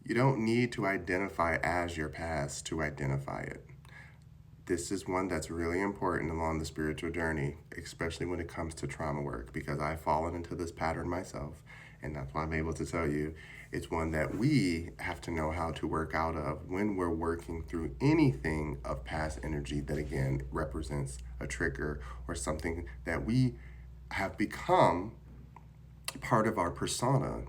You don't need to identify as your past to identify it. This is one that's really important along the spiritual journey, especially when it comes to trauma work, because I've fallen into this pattern myself. And that's why I'm able to tell you it's one that we have to know how to work out of when we're working through anything of past energy that, again, represents a trigger or something that we have become part of our persona,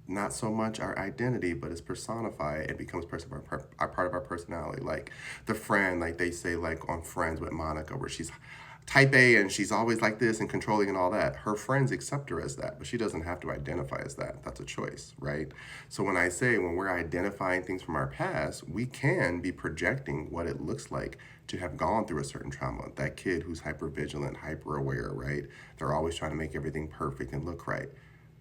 not so much our identity, but it's personified. It becomes part of our personality. Like the friend, like they say, like on Friends with Monica, where she's type A and she's always like this and controlling and all that. Her friends accept her as that, but she doesn't have to identify as that. That's a choice, right? So when I say when we're identifying things from our past, we can be projecting what it looks like to have gone through a certain trauma. That kid who's hyper vigilant, hyper aware, right? They're always trying to make everything perfect and look right.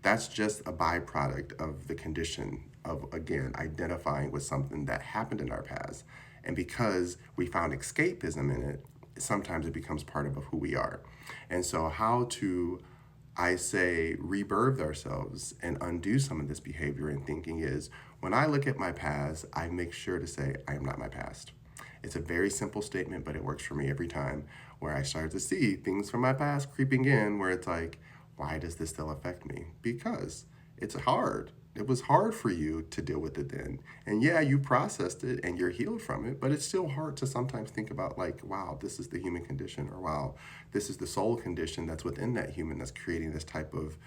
That's just a byproduct of the condition of, again, identifying with something that happened in our past. And because we found escapism in it, sometimes it becomes part of who we are. And so, how to, I say, rebirth ourselves and undo some of this behavior and thinking is when I look at my past, I make sure to say, I am not my past. It's a very simple statement, but it works for me every time where I start to see things from my past creeping in where it's like, why does this still affect me? Because it's hard. It was hard for you to deal with it then. And yeah, you processed it and you're healed from it, but it's still hard to sometimes think about, like, wow, this is the human condition, or wow, this is the soul condition that's within that human that's creating this type of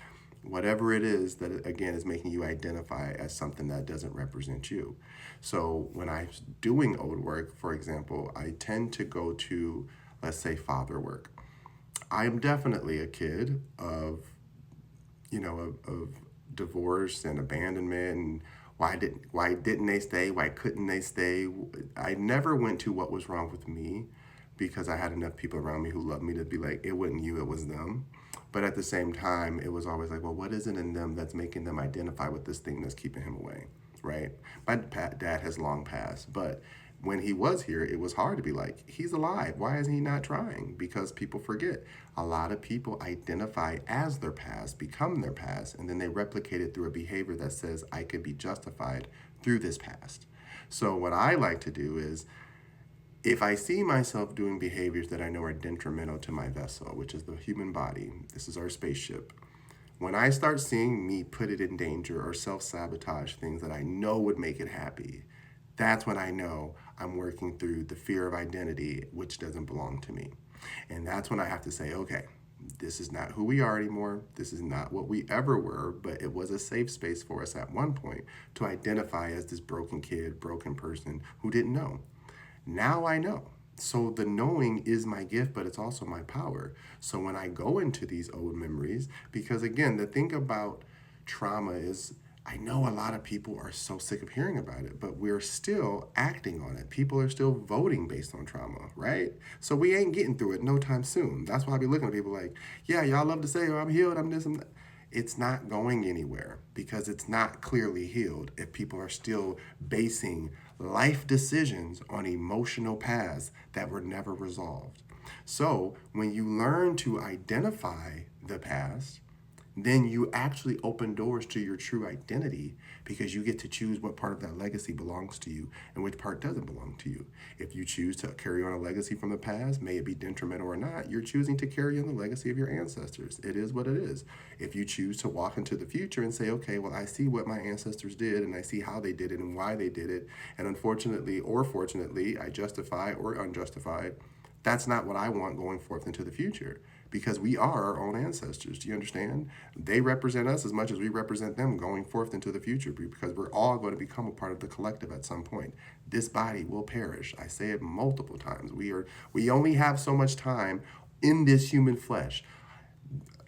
whatever it is that, again, is making you identify as something that doesn't represent you. So when I'm doing old work, for example, I tend to go to, let's say, father work. I am definitely a kid of, of divorce and abandonment and why didn't they stay? Why couldn't they stay? I never went to what was wrong with me because I had enough people around me who loved me to be like, it wasn't you, it was them. But at the same time, it was always like, well, what is it in them that's making them identify with this thing that's keeping him away, right? My dad has long passed, but when he was here, it was hard to be like, he's alive. Why is he not trying? Because people forget. A lot of people identify as their past, become their past, and then they replicate it through a behavior that says, I could be justified through this past. So, what I like to do is, if I see myself doing behaviors that I know are detrimental to my vessel, which is the human body, this is our spaceship. When I start seeing me put it in danger or self sabotage things that I know would make it happy, that's when I know I'm working through the fear of identity, which doesn't belong to me. And that's when I have to say, okay, this is not who we are anymore. This is not what we ever were, but it was a safe space for us at one point to identify as this broken kid, broken person who didn't know. Now I know. So the knowing is my gift, but it's also my power. So when I go into these old memories, because again, the thing about trauma is I know a lot of people are so sick of hearing about it, but we're still acting on it. People are still voting based on trauma, right? So we ain't getting through it no time soon. That's why I be looking at people like, yeah, y'all love to say, oh, I'm healed, I'm this, I'm that. It's not going anywhere because it's not clearly healed if people are still basing life decisions on emotional paths that were never resolved. So when you learn to identify the past, then you actually open doors to your true identity because you get to choose what part of that legacy belongs to you and which part doesn't belong to you. If you choose to carry on a legacy from the past, may it be detrimental or not, you're choosing to carry on the legacy of your ancestors. It is what it is. If you choose to walk into the future and say, okay, well, I see what my ancestors did and I see how they did it and why they did it, and unfortunately or fortunately, I justify or unjustified, that's not what I want going forth into the future because we are our own ancestors. Do you understand? They represent us as much as we represent them going forth into the future because we're all going to become a part of the collective at some point. This body will perish. I say it multiple times. We only have so much time in this human flesh.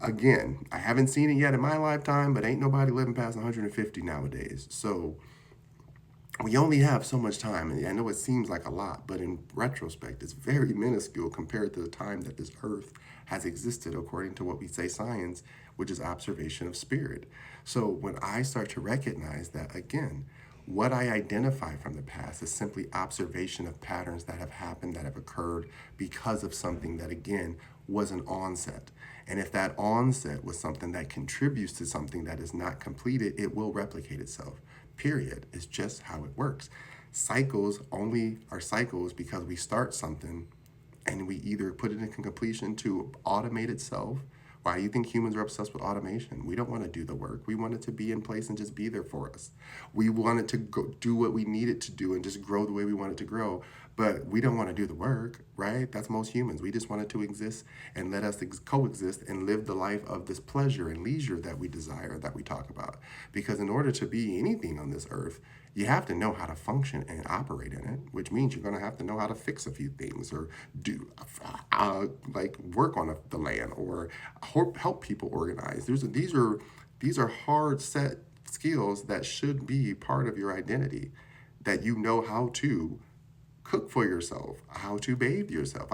Again, I haven't seen it yet in my lifetime, but ain't nobody living past 150 nowadays. So we only have so much time, and I know it seems like a lot, but in retrospect, it's very minuscule compared to the time that this earth has existed, according to what we say science, which is observation of spirit. So when I start to recognize that, again, what I identify from the past is simply observation of patterns that have happened, that have occurred because of something that, again, was an onset. And if that onset was something that contributes to something that is not completed, it will replicate itself. period. It's just how it works. Cycles only are cycles because we start something and we either put it in completion to automate itself. Why do you think humans are obsessed with automation? We don't want to do the work. We want it to be in place and just be there for us. We want it to go do what we need it to do and just grow the way we want it to grow. But we don't want to do the work, right? That's most humans. We just want it to exist and let us coexist and live the life of this pleasure and leisure that we desire, that we talk about. Because in order to be anything on this earth, you have to know how to function and operate in it, which means you're going to have to know how to fix a few things or do like work on the land or help people organize. These are hard set skills that should be part of your identity, that you know how to cook for yourself, how to bathe yourself.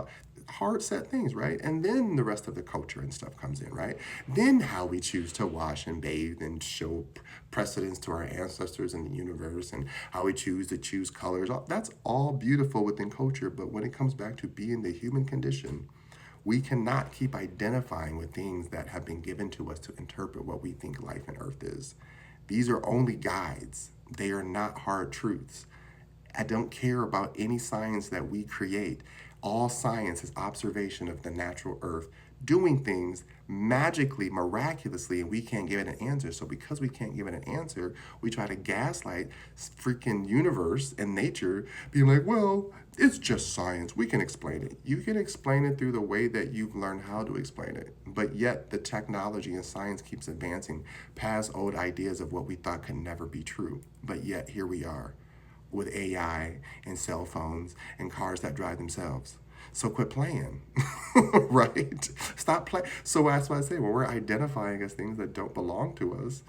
Hard set things, right? And then the rest of the culture and stuff comes in, right? Then how we choose to wash and bathe and show precedence to our ancestors in the universe and how we choose colors. That's all beautiful within culture, but when it comes back to being the human condition, we cannot keep identifying with things that have been given to us to interpret what we think life and earth is. These are only guides. They are not hard truths. I don't care about any science that we create. All science is observation of the natural earth doing things magically, miraculously, and we can't give it an answer. So because we can't give it an answer, we try to gaslight freaking universe and nature, being like, well, it's just science. We can explain it. You can explain it through the way that you've learned how to explain it. But yet the technology and science keeps advancing past old ideas of what we thought could never be true. But yet here we are, with AI and cell phones and cars that drive themselves. So quit playing, right? Stop playing. So that's why I say when we're identifying as things that don't belong to us,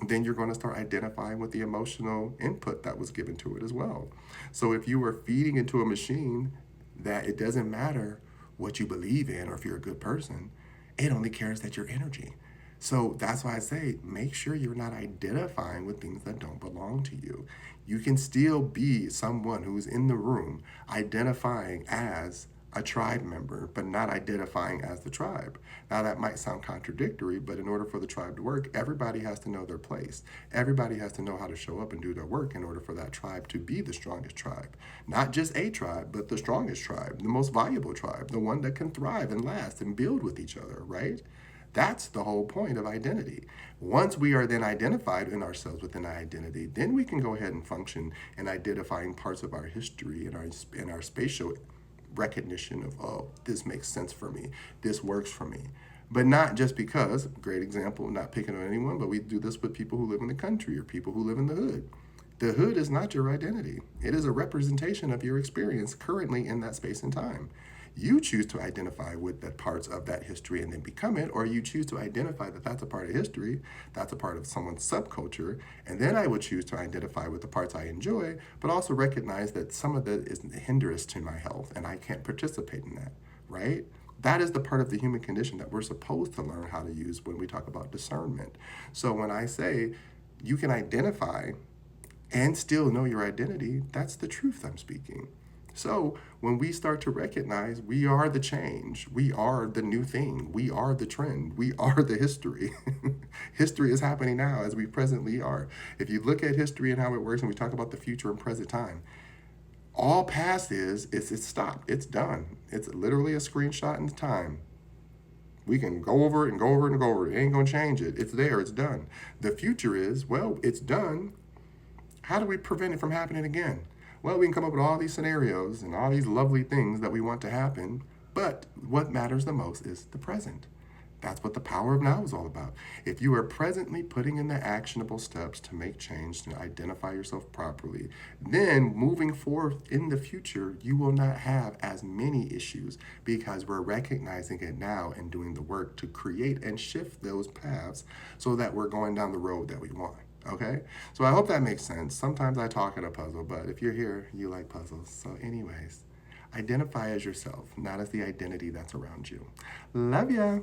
then you're going to start identifying with the emotional input that was given to it as well. So if you were feeding into a machine that it doesn't matter what you believe in or if you're a good person, it only cares that you're energy. So that's why I say, make sure you're not identifying with things that don't belong to you. You can still be someone who's in the room identifying as a tribe member, but not identifying as the tribe. Now that might sound contradictory, but in order for the tribe to work, everybody has to know their place. Everybody has to know how to show up and do their work in order for that tribe to be the strongest tribe. Not just a tribe, but the strongest tribe, the most valuable tribe, the one that can thrive and last and build with each other, right? That's the whole point of identity. Once we are then identified in ourselves within our identity, then we can go ahead and function in identifying parts of our history and our spatial recognition of, oh, this makes sense for me. This works for me. But not just because, great example, not picking on anyone, but we do this with people who live in the country or people who live in the hood. The hood is not your identity. It is a representation of your experience currently in that space and time. You choose to identify with the parts of that history and then become it, or you choose to identify that that's a part of history, that's a part of someone's subculture, and then I would choose to identify with the parts I enjoy, but also recognize that some of that is hindrance to my health, and I can't participate in that, right? That is the part of the human condition that we're supposed to learn how to use when we talk about discernment. So when I say you can identify and still know your identity, that's the truth I'm speaking. So when we start to recognize we are the change, we are the new thing, we are the trend, we are the history. History is happening now as we presently are. If you look at history and how it works and we talk about the future and present time, all past is it's stopped, it's done. It's literally a screenshot in time. We can go over it and go over it and go over it. It ain't gonna change it. It's there, it's done. The future is, well, it's done. How do we prevent it from happening again? Well, we can come up with all these scenarios and all these lovely things that we want to happen, but what matters the most is the present. That's what the power of now is all about. If you are presently putting in the actionable steps to make change, to identify yourself properly, then moving forth in the future, you will not have as many issues because we're recognizing it now and doing the work to create and shift those paths so that we're going down the road that we want. Okay? So I hope that makes sense. Sometimes I talk in a puzzle, but if you're here, you like puzzles. So anyways, identify as yourself, not as the identity that's around you. Love ya.